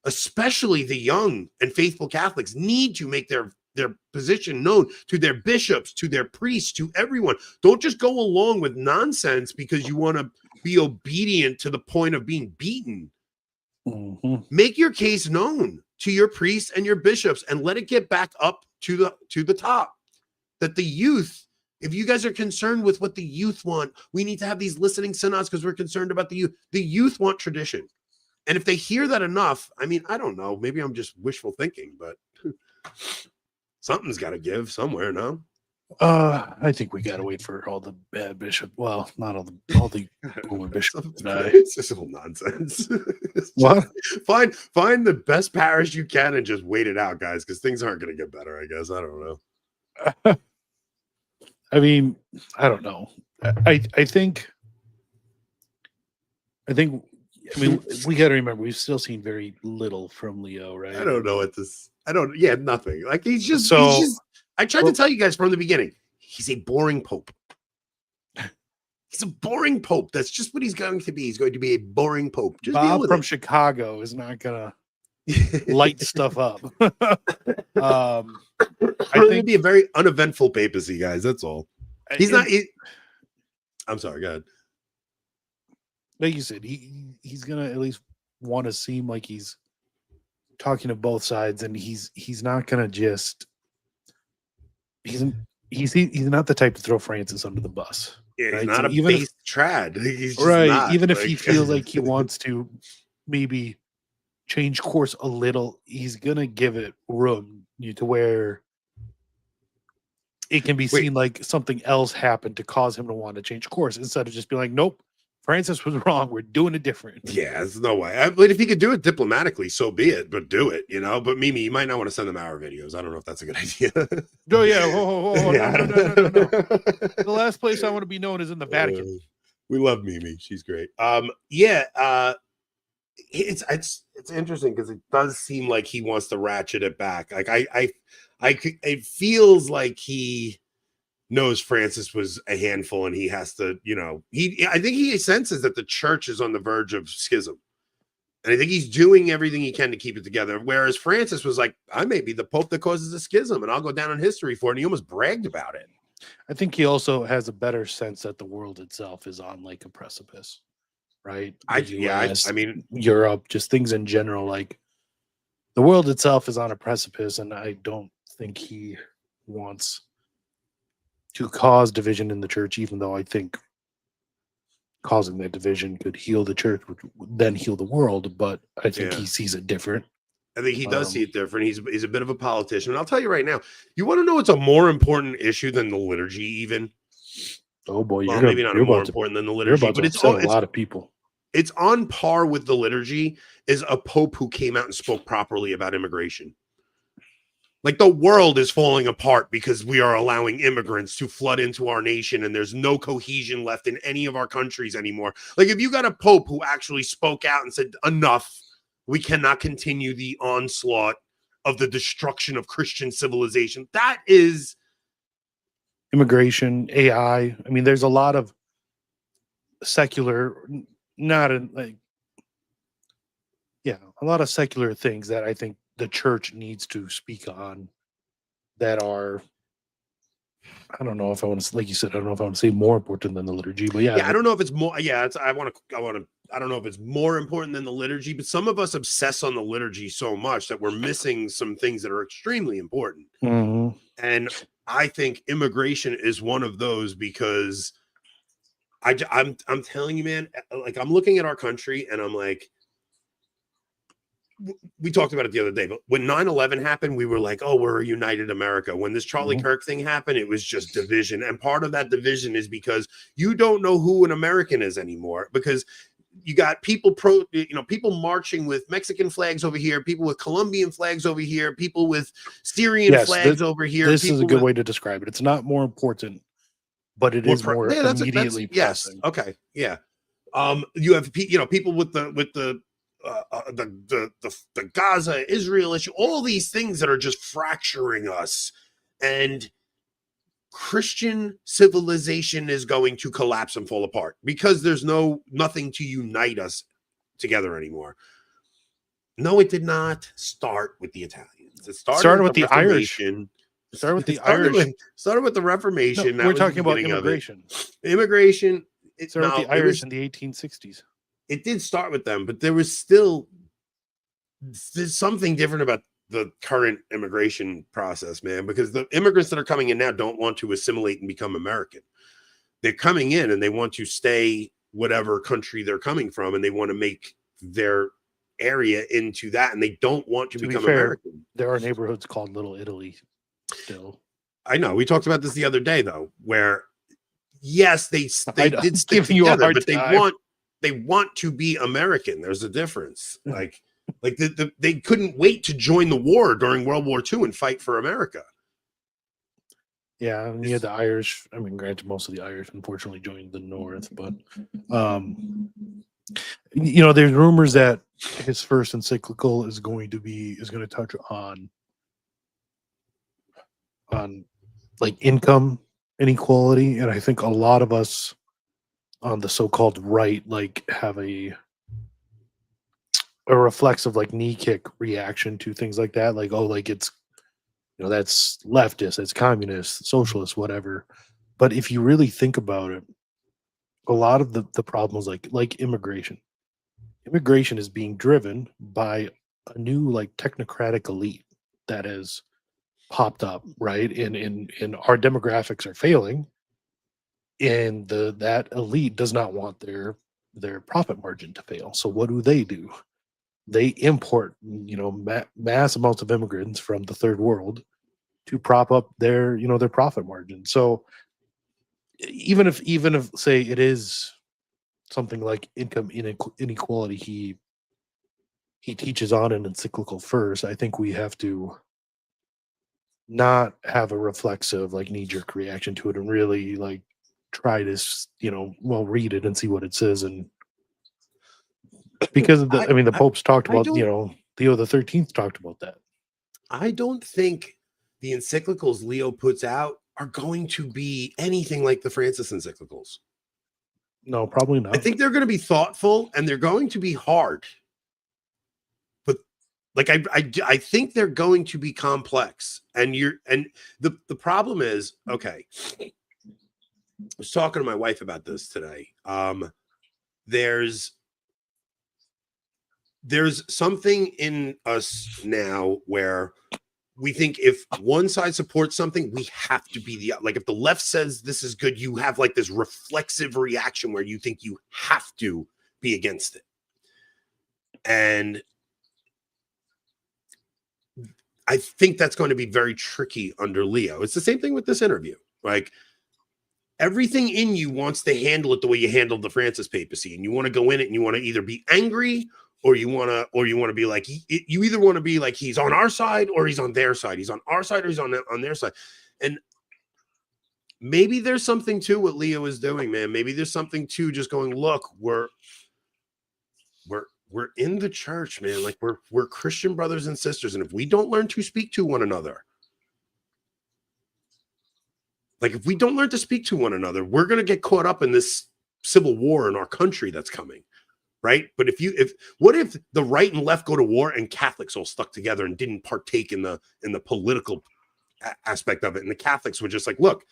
Especially the young and faithful Catholics need to make their position known to their bishops, to their priests, to everyone. Don't just go along with nonsense because you want to be obedient to the point of being beaten. Mm-hmm. Make your case known to your priests and your bishops, and let it get back up to the top. That the youth, if you guys are concerned with what the youth want, we need to have these listening synods because we're concerned about the youth. The youth want tradition. And if they hear that enough, I mean, I don't know, maybe I'm just wishful thinking, but something's got to give somewhere, no? I think we gotta wait for all the bad bishop. Well, not all the boomer bishops. It's just all nonsense. What? Find the best parish you can and just wait it out, guys, because things aren't going to get better, I guess. I don't know. I mean, I don't know. I think. I mean, we got to remember we've still seen very little from Leo, right? I don't know what this. Nothing. Like he's just. I tried to tell you guys from the beginning. He's a boring pope. He's a boring pope. That's just what he's going to be. He's going to be a boring pope. Just Bob from Chicago is not gonna light stuff up. I think it'd be a very uneventful papacy, guys. That's all. He's not. I'm sorry. Go ahead. Like you said, he's gonna at least want to seem like he's talking to both sides, and he's not gonna just. He's not the type to throw Francis under the bus. Yeah, right? he's not so a base trad. He's just right. not, even if he feels like he wants to maybe change course a little, he's gonna give it room to where it can be seen like something else happened to cause him to want to change course, instead of just being like, nope, Francis was wrong. We're doing it different. Yeah, there's no way. But if he could do it diplomatically, so be it. But do it, you know. But Mimi, you might not want to send them our videos. I don't know if that's a good idea. No, yeah. No. The last place I want to be known is in the Vatican. We love Mimi. She's great. It's interesting because it does seem like he wants to ratchet it back. Like it feels like he knows Francis was a handful and he has to, I think he senses that the church is on the verge of schism. And I think he's doing everything he can to keep it together. Whereas Francis was like, I may be the Pope that causes a schism and I'll go down in history for it. And he almost bragged about it. I think he also has a better sense that the world itself is on like a precipice, right? I mean, Europe, just things in general, like the world itself is on a precipice. And I don't think he wants to cause division in the church, even though I think causing that division could heal the church, which would then heal the world. But I think he sees it different. I think he does see it different. He's a bit of a politician. And I'll tell you right now, you want to know what's a more important issue than the liturgy even? Oh boy, maybe not more important than the liturgy, but it's a lot of people. it's on par with the liturgy is a pope who came out and spoke properly about immigration. Like the world is falling apart because we are allowing immigrants to flood into our nation and there's no cohesion left in any of our countries anymore. Like if you got a pope who actually spoke out and said, enough, we cannot continue the onslaught of the destruction of Christian civilization. That is immigration, AI. I mean, there's a lot of secular, not in like, yeah, a lot of secular things that I think the church needs to speak on that are, I don't know if I want to, like you said, I don't know if I want to say more important than the liturgy, but yeah. I don't know if it's more. Yeah, I don't know if it's more important than the liturgy, but some of us obsess on the liturgy so much that we're missing some things that are extremely important. Mm-hmm. And I think immigration is one of those because I'm telling you, man, like I'm looking at our country and I'm like, we talked about it the other day, but when 9/11 happened, we were like, oh, we're a united America. When this Charlie Kirk thing happened, it was just division. And part of that division is because you don't know who an American is anymore, because you got people people marching with Mexican flags over here, people with Colombian flags over here, people with Syrian flags over here. This is a good way to describe it. It's not more important, but it is more immediately pressing. Yes. Okay. Yeah. You have people with the Gaza Israel issue, all these things that are just fracturing us, and Christian civilization is going to collapse and fall apart because there's nothing to unite us together anymore. No, it did not start with the Italians. It started with the Irish. Started with the Irish. Started with the Reformation. No, we're talking about immigration. Immigration. It started with the Irish in the 1860s. It did start with them, but there's something different about the current immigration process, man, because the immigrants that are coming in now don't want to assimilate and become American. They're coming in and they want to stay whatever country they're coming from, and they want to make their area into that, and they don't want to become American. There are neighborhoods called Little Italy still. I know. We talked about this the other day, though, where yes, they did stick together, but they want to be American. There's a difference. Like they couldn't wait to join the war during World War II and fight for America. Yeah, and you had the Irish. I mean, granted, most of the Irish unfortunately joined the North, but there's rumors that his first encyclical is going to touch on like income inequality, and I think a lot of us on the so-called right have a reflexive knee kick reaction to things like that, it's that's leftist, it's communist, socialist, whatever. But if you really think about it, a lot of the problems like immigration is being driven by a new technocratic elite that has popped up, right? And our demographics are failing, and that elite does not want their profit margin to fail. So what do? They import, mass amounts of immigrants from the third world to prop up their profit margin. So even if say it is something like income inequality, he teaches on an encyclical first, I think we have to not have a reflexive knee-jerk reaction to it and really try to read it and see what it says. And because of the popes talked about, Leo the 13th talked about that. I don't think the encyclicals Leo puts out are going to be anything like the Francis encyclicals. No, probably not. I think they're going to be thoughtful and they're going to be hard. But I think they're going to be complex. And the problem is, okay, I was talking to my wife about this today. There's something in us now where we think if one side supports something, we have to be if the left says this is good, you have this reflexive reaction where you think you have to be against it. And I think that's going to be very tricky under Leo. It's the same thing with this interview. everything in you wants to handle it the way you handled the Francis papacy, and you want to go in it and you want to either be angry or you want to be like, you either want to be like, he's on our side or he's on their side. He's on our side or he's on their side. And maybe there's something to what Leo is doing, man. Maybe there's something to just going, look, we're in the church, man. Like we're Christian brothers and sisters. And if we don't learn to speak to one another, we're going to get caught up in this civil war in our country that's coming. Right. But what if the right and left go to war and Catholics all stuck together and didn't partake in the political aspect of it? And the Catholics were just like, look,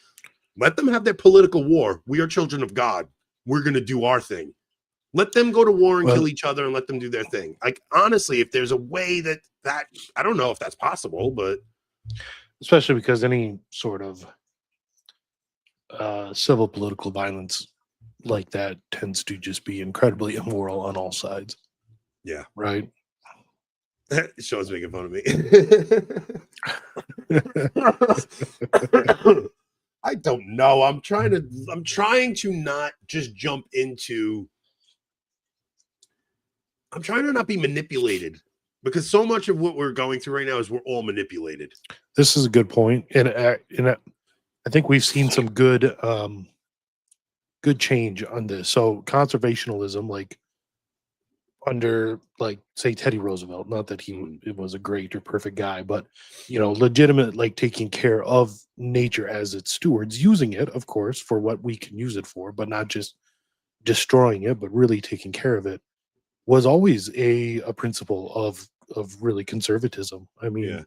let them have their political war. We are children of God. We're going to do our thing. Let them go to war and kill each other and let them do their thing. Like, honestly, if there's a way that I don't know if that's possible, but especially because any sort of civil political violence like that tends to just be incredibly immoral on all sides. Yeah. Right. Sean's making fun of me. I don't know. I'm trying to not just jump into. I'm trying to not be manipulated, because so much of what we're going through right now is we're all manipulated. This is a good point, and I think we've seen some good change on this. So conservationalism, like under, like, say, Teddy Roosevelt, not that he was a great or perfect guy, but legitimate, like, taking care of nature as its stewards, using it, of course, for what we can use it for, but not just destroying it, but really taking care of it, was always a principle of really conservatism. I mean,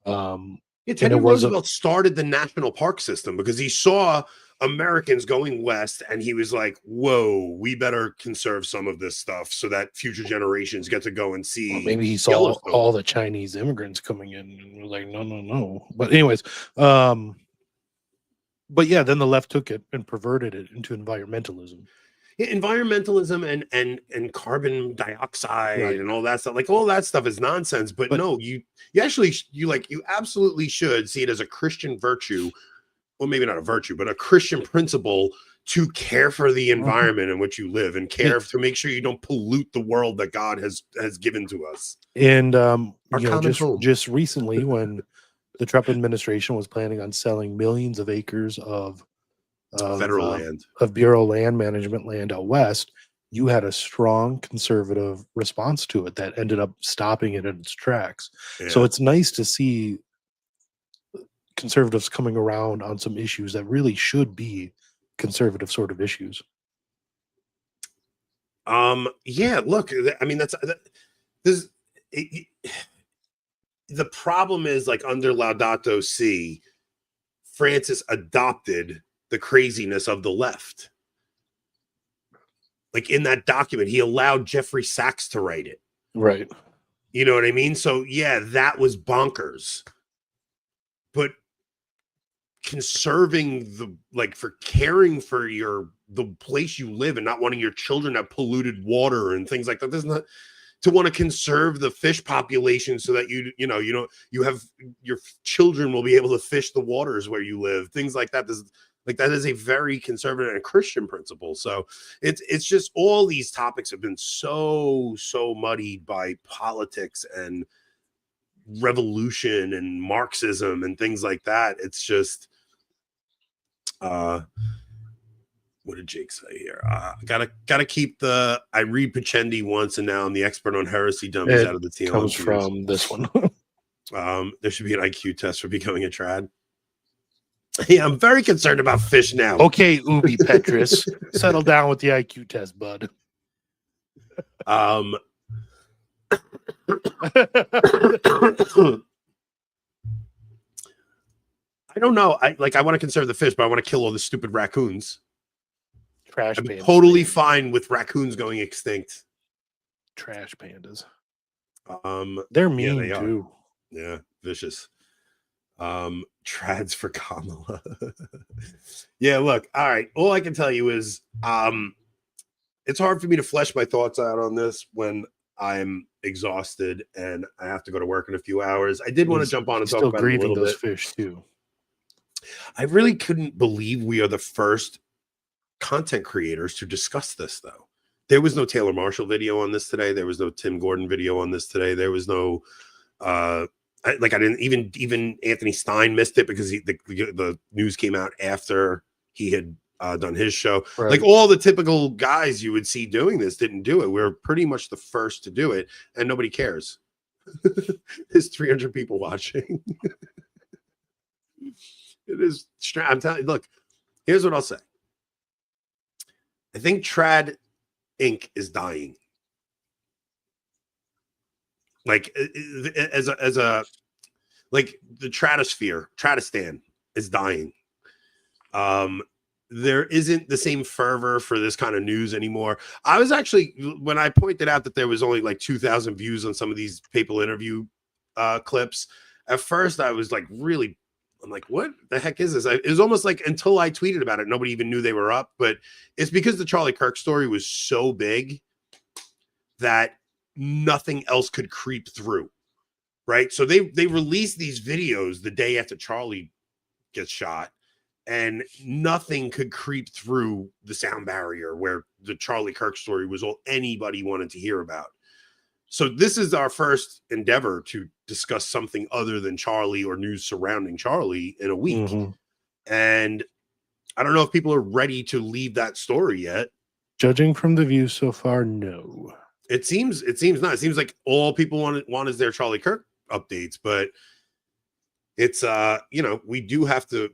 Teddy Roosevelt started the national park system because he saw Americans going west, and he was like, whoa, we better conserve some of this stuff so that future generations get to go and see. Well, maybe he saw all the Chinese immigrants coming in and was like, no. But anyways, but yeah, then the left took it and perverted it into environmentalism. Yeah, environmentalism and carbon dioxide, right, and all that stuff. Like, all that stuff is nonsense. But no, you absolutely should see it as a Christian virtue. Well, maybe not a virtue, but a Christian principle to care for the environment in which you live, and care to make sure you don't pollute the world that God has given to us. And just recently, when the Trump administration was planning on selling millions of acres of federal land, of Bureau land management land out west, you had a strong conservative response to it that ended up stopping it in its tracks. Yeah. So it's nice to see conservatives coming around on some issues that really should be conservative sort of issues. Yeah, look, I mean, the problem is, like, under Laudato Si, Francis adopted the craziness of the left. Like, in that document, he allowed Jeffrey Sachs to write it. Right. You know what I mean? So yeah, that was bonkers. But conserving for caring for the place you live and not wanting your children to have polluted water and things like that. There's not to want to conserve the fish population so that you have your children will be able to fish the waters where you live. Things like that. That is a very conservative and Christian principle. So it's just all these topics have been so muddied by politics and revolution and Marxism and things like that. It's just what did Jake say here? Gotta keep the I read Pacendi once and now I'm the expert on heresy dummies out of the TLM. Comes from this one. There should be an IQ test for becoming a trad. Yeah, I'm very concerned about fish now. Okay, Ubi Petrus, settle down with the IQ test, bud. I don't know. I want to conserve the fish, but I want to kill all the stupid raccoons. Trash I'm pandas. Totally fine with raccoons going extinct. Trash pandas. They're mean too. Yeah, vicious. Trads for Kamala. Yeah, look, all right. All I can tell you is it's hard for me to flesh my thoughts out on this when I'm exhausted and I have to go to work in a few hours. I did want to jump on and talk about it a little bit. Fish too. I really couldn't believe we are the first content creators to discuss this, though. There was no Taylor Marshall video on this today. There was no Tim Gordon video on this today. There was no I didn't even Anthony Stein missed it because the news came out after he had done his show. Right. Like all the typical guys you would see doing this didn't do it. We're pretty much the first to do it, and nobody cares. There's 300 people watching. It is. I'm telling you. Look, here's what I'll say. I think Trad Inc. is dying. Like as a like the Tratosphere, Tratostan is dying. There isn't the same fervor for this kind of news anymore. I was actually, when I pointed out that there was only like 2,000 views on some of these Papal interview clips, at first I was like, really, I'm like, what the heck is this? It was almost like until I tweeted about it, nobody even knew they were up. But it's because the Charlie Kirk story was so big that nothing else could creep through. Right. So they released these videos the day after Charlie gets shot, and nothing could creep through the sound barrier where the Charlie Kirk story was all anybody wanted to hear about. So this is our first endeavor to discuss something other than Charlie or news surrounding Charlie in a week. Mm-hmm. And I don't know if people are ready to leave that story yet. Judging from the views so far, no. It seems not. It seems like all people want is their Charlie Kirk updates, but it's we do have to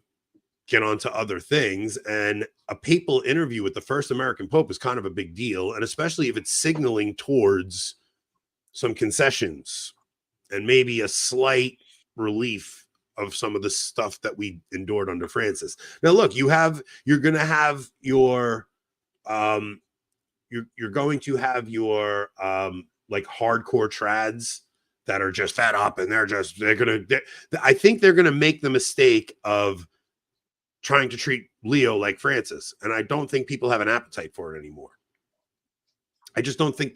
get on to other things, and a papal interview with the first American Pope is kind of a big deal, and especially if it's signaling towards some concessions and maybe a slight relief of some of the stuff that we endured under Francis. Now look, you're going to have your you're going to have your like hardcore trads that are just fed up, and I think they're gonna make the mistake of trying to treat Leo like Francis, and I don't think people have an appetite for it anymore. I just don't think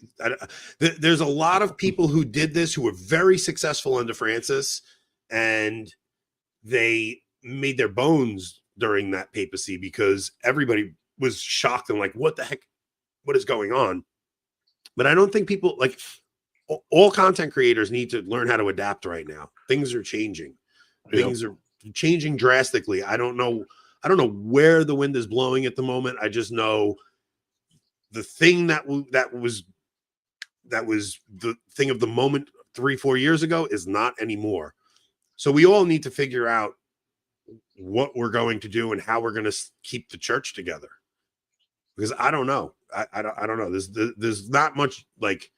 there's a lot of people who did this who were very successful under Francis, and they made their bones during that papacy because everybody was shocked and like, what the heck, what is going on? But I don't think people, like, all content creators need to learn how to adapt right now. Things are changing. Things are changing drastically. I don't know where the wind is blowing at the moment. I just know the thing that was the thing of the moment 3-4 years ago is not anymore. So we all need to figure out what we're going to do and how we're going to keep the church together. Because I don't know. I don't know. There's not much, like,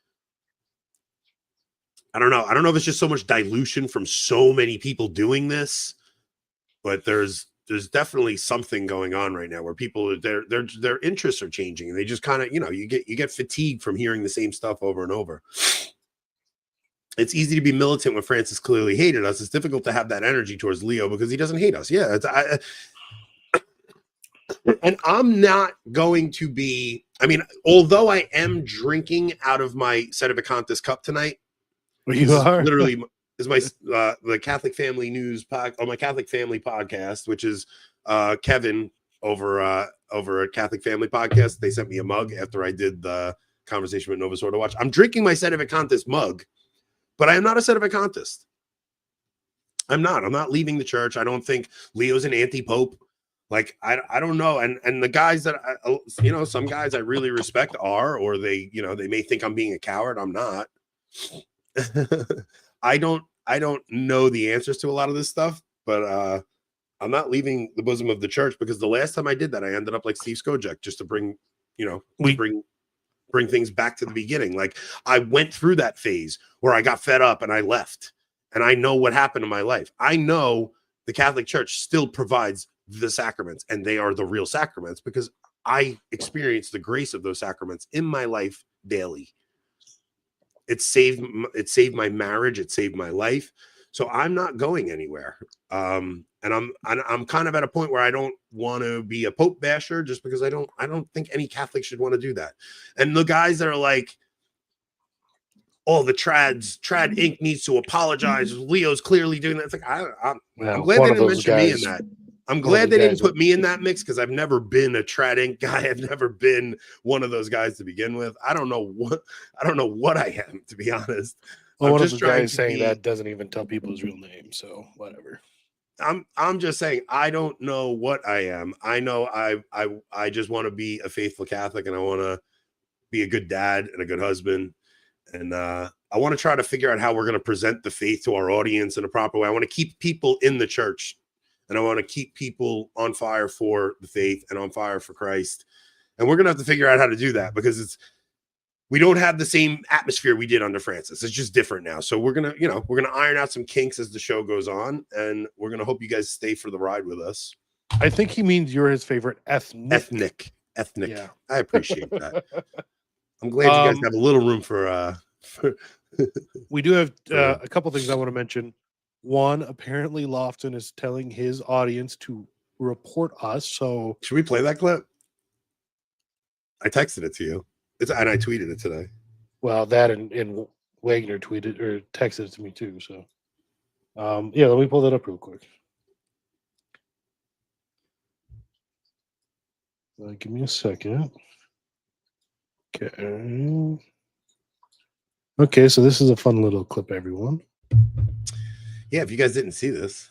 I don't know. I don't know if it's just so much dilution from so many people doing this, but there's definitely something going on right now where people, their interests are changing, and they just kind of, you get fatigued from hearing the same stuff over and over. It's easy to be militant when Francis clearly hated us. It's difficult to have that energy towards Leo because he doesn't hate us. Yeah. And I'm not going to be, although I am drinking out of my Sedevacantis cup tonight, You are literally is my the Catholic Family News on my Catholic Family podcast, which is Kevin over at Catholic Family Podcast. They sent me a mug after I did the conversation with Novus Ordo Watch. I'm drinking my Sedevacantis mug, but I am not a Sedevacantist. I'm not leaving the church. I don't think Leo's an anti-pope. Like, I don't know. And the guys that some guys I really respect are, or they may think I'm being a coward. I'm not. I don't know the answers to a lot of this stuff, but I'm not leaving the bosom of the church, because the last time I did that, I ended up like Steve Skojec, just to bring things back to the beginning. Like, I went through that phase where I got fed up and I left, and I know what happened in my life. I know the Catholic Church still provides the sacraments, and they are the real sacraments because I experience the grace of those sacraments in my life daily. It saved my marriage. It saved my life. So I'm not going anywhere. And I'm kind of at a point where I don't want to be a Pope basher, just because I don't think any Catholic should want to do that. And the guys that are like, oh, the Trad Inc. needs to apologize. Leo's clearly doing that. It's like, I'm glad they didn't mention me in that. I'm glad they didn't guys put me in that mix because I've never been a trad ink guy. I've never been one of those guys to begin with. I don't know what I am, to be honest. Well, I'm one of just the trying guys to saying be, that doesn't even tell people his real name, so whatever. I'm just saying I don't know what I am. I know I just want to be a faithful Catholic, and I want to be a good dad and a good husband. And I want to try to figure out how we're going to present the faith to our audience in a proper way. I want to keep people in the church, and I want to keep people on fire for the faith and on fire for Christ. And we're going to have to figure out how to do that because we don't have the same atmosphere we did under Francis. It's just different now. So we're going to iron out some kinks as the show goes on, and we're going to hope you guys stay for the ride with us. I think he means you're his favorite ethnic. Ethnic. Yeah. I appreciate that. I'm glad you guys have a little room for we do have a couple things I want to mention. One, apparently Lofton is telling his audience to report us. So should we play that clip? I texted it to you. And I tweeted it today. Well, that and Wagner tweeted or texted it to me too. So yeah, let me pull that up real quick. Give me a second. Okay. Okay, so this is a fun little clip, everyone. Yeah, if you guys didn't see this.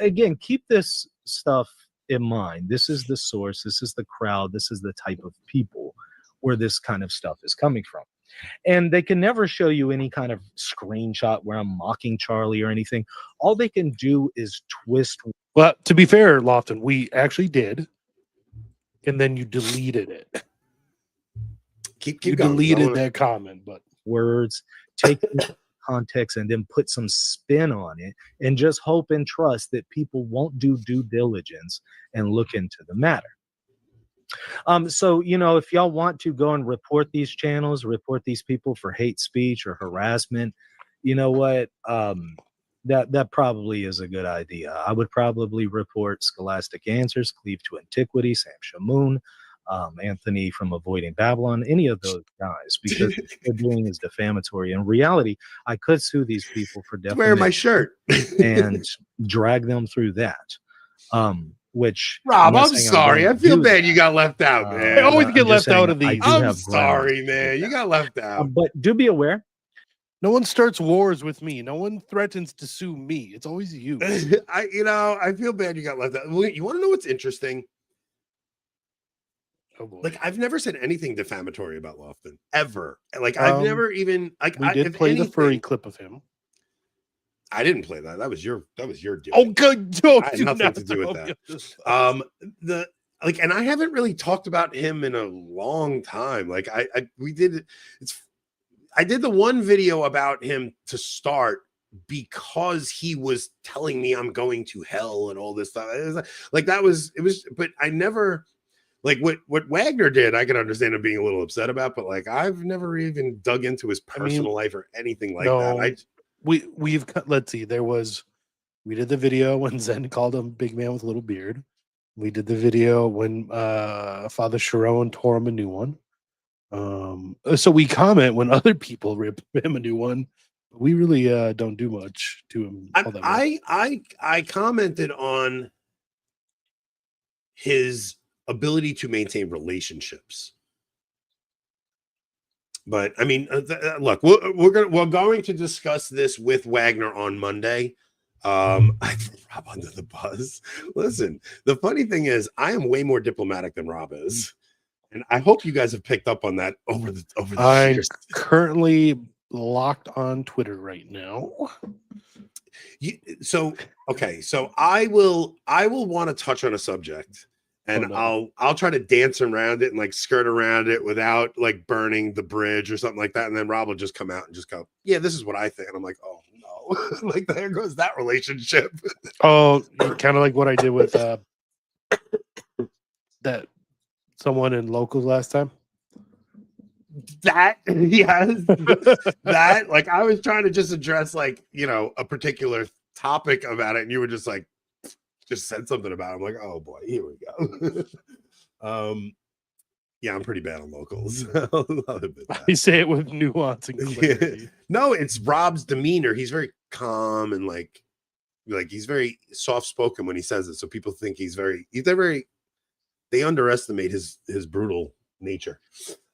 Again, keep this stuff in mind. This is the source, this is the crowd, this is the type of people where this kind of stuff is coming from. And they can never show you any kind of screenshot where I'm mocking Charlie or anything. All they can do is twist. Well, to be fair, Lofton, we actually did. And then you deleted it. Keep you going. Deleted that comment, but words, take context, and then put some spin on it, and just hope and trust that people won't do due diligence and look into the matter. So, if y'all want to go and report these channels, report these people for hate speech or harassment, you know what? That probably is a good idea. I would probably report Scholastic Answers, Cleave to Antiquity, Sam Shamoon, Anthony from Avoiding Babylon, any of those guys, because what they're doing is defamatory. In reality, I could sue these people for defamation. Wear my shirt and drag them through that. Which Rob, I'm sorry. I feel bad you got left out, man. I always get left out of these. I'm sorry, man. You got left out. But do be aware. No one starts wars with me. No one threatens to sue me. It's always you. I feel bad you got left out. You want to know what's interesting? Oh boy. Like, I've never said anything defamatory about Lofton ever. Like, I've never even like. We did play the furry clip of him. I didn't play that. That was your doing. Oh, good. No, I had nothing to do with that. And I haven't really talked about him in a long time. Like, I did the one video about him to start because he was telling me I'm going to hell and all this stuff. But I never, like, what Wagner did, I can understand him being a little upset about, but like, I've never even dug into his personal life or anything like that. Let's see, we did the video when Zen called him big man with a little beard. We did the video when Father Sharon tore him a new one. So we comment when other people rip him a new one. We really don't do much to him. I commented on his ability to maintain relationships. But I mean, look, we're going to discuss this with Wagner on Monday. I threw Rob under the bus. Listen, the funny thing is, I am way more diplomatic than Rob is, and I hope you guys have picked up on that over the years. I'm currently locked on Twitter right now. So I will want to touch on a subject. And I'll try to dance around it and like skirt around it without like burning the bridge or something like that. And then Rob will just come out and just go, yeah, this is what I think. And I'm like, oh no, like there goes that relationship. Oh, kind of like what I did with that someone in locals last time. That that like I was trying to just address like, a particular topic about it, and you were just like, just said something about it. I'm like, oh boy, here we go. Yeah, I'm pretty bad on locals. I say it with nuance and clarity. No, it's Rob's demeanor. He's very calm and like Like he's very soft spoken when he says it, so people think they underestimate his brutal nature.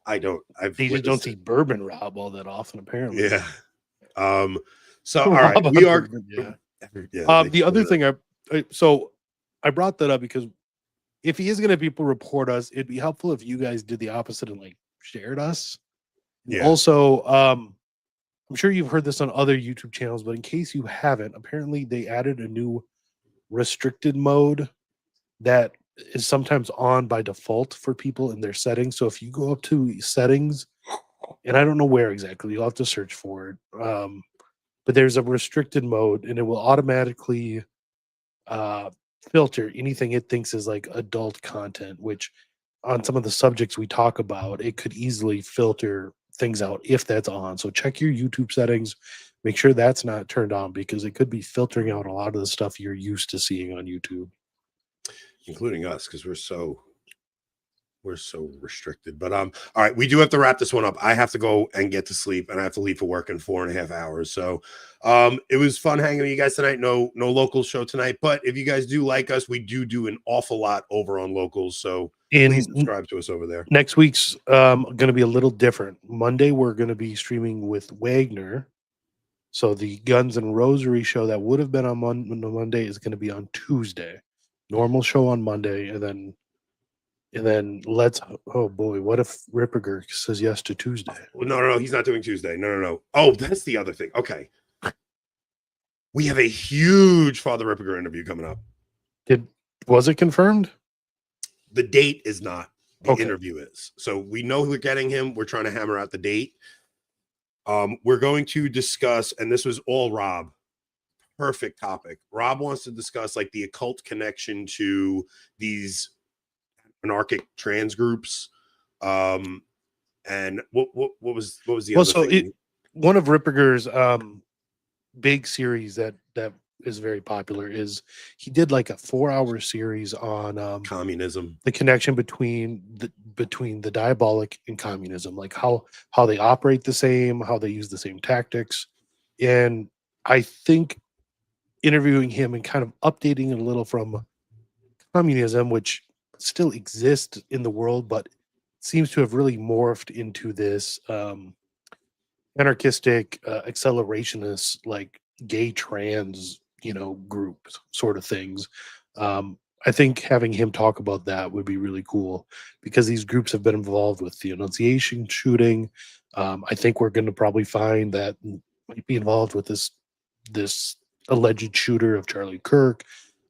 I don't. They just don't see Bourbon Rob all that often, apparently. Yeah. So all right, Rob we on are. Bourbon, yeah. The other thing I brought that up because if he is going to people report us, it'd be helpful if you guys did the opposite and like shared us. And Yeah. also, I'm sure you've heard this on other YouTube channels, but in case you haven't, apparently they added a new restricted mode that is sometimes on by default for people in their settings. So if you go up to settings, and I don't know where exactly, you'll have to search for it. But there's a restricted mode, and it will automatically filter anything it thinks is like adult content, which on some of the subjects we talk about, it could easily filter things out if that's on. So check your YouTube settings, make sure that's not turned on because it could be filtering out a lot of the stuff you're used to seeing on YouTube. Including us, because we're so restricted. But all right, we do have to wrap this one up. I have to go and get to sleep, and I have to leave for work in 4.5 hours. So it was fun hanging with you guys tonight. No local show tonight, but if you guys do like us, we do an awful lot over on locals. So please subscribe to us over there. Next week's going to be a little different. Monday we're going to be streaming with Wagner. So the Guns and Rosary show that would have been on Monday is going to be on Tuesday. Normal show on Monday, and then oh boy, what if Ripperger says yes to Tuesday? No, he's not doing Tuesday. No. Oh, that's the other thing. Okay. We have a huge Father Ripperger interview coming up. Was it confirmed? The date is not. The Okay. interview is. So we know we're getting him. We're trying to hammer out the date. We're going to discuss, and this was all Rob. Perfect topic. Rob wants to discuss like the occult connection to these anarchic trans groups. And what was the other thing? One of Ripperger's big series that is very popular is he did like a 4-hour series on communism, the connection between the diabolic and communism, like how they operate the same, how they use the same tactics. And I think interviewing him and kind of updating it a little from communism, which still exists in the world, but seems to have really morphed into this anarchistic, accelerationist, like gay trans, group sort of things. I think having him talk about that would be really cool because these groups have been involved with the Annunciation shooting. I think we're going to probably find that might be involved with this alleged shooter of Charlie Kirk.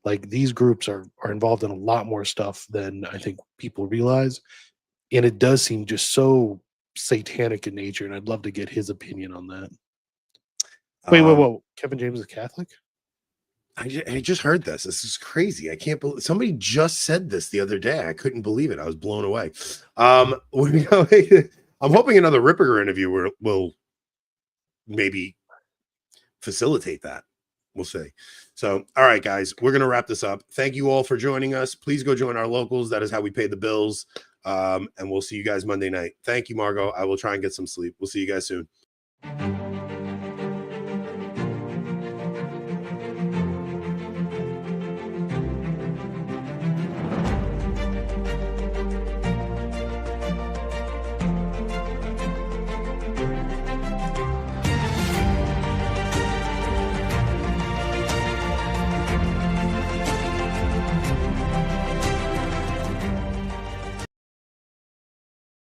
Like these groups are involved in a lot more stuff than I think people realize. And it does seem just so satanic in nature. And I'd love to get his opinion on that. Wait. Kevin James is Catholic? I just heard this. This is crazy. I can't believe somebody just said this the other day. I couldn't believe it. I was blown away. I'm hoping another Ripperger interview will maybe facilitate that. We'll see. So, all right, guys, we're going to wrap this up. Thank you all for joining us. Please go join our locals. That is how we pay the bills. And we'll see you guys Monday night. Thank you, Margot. I will try and get some sleep. We'll see you guys soon.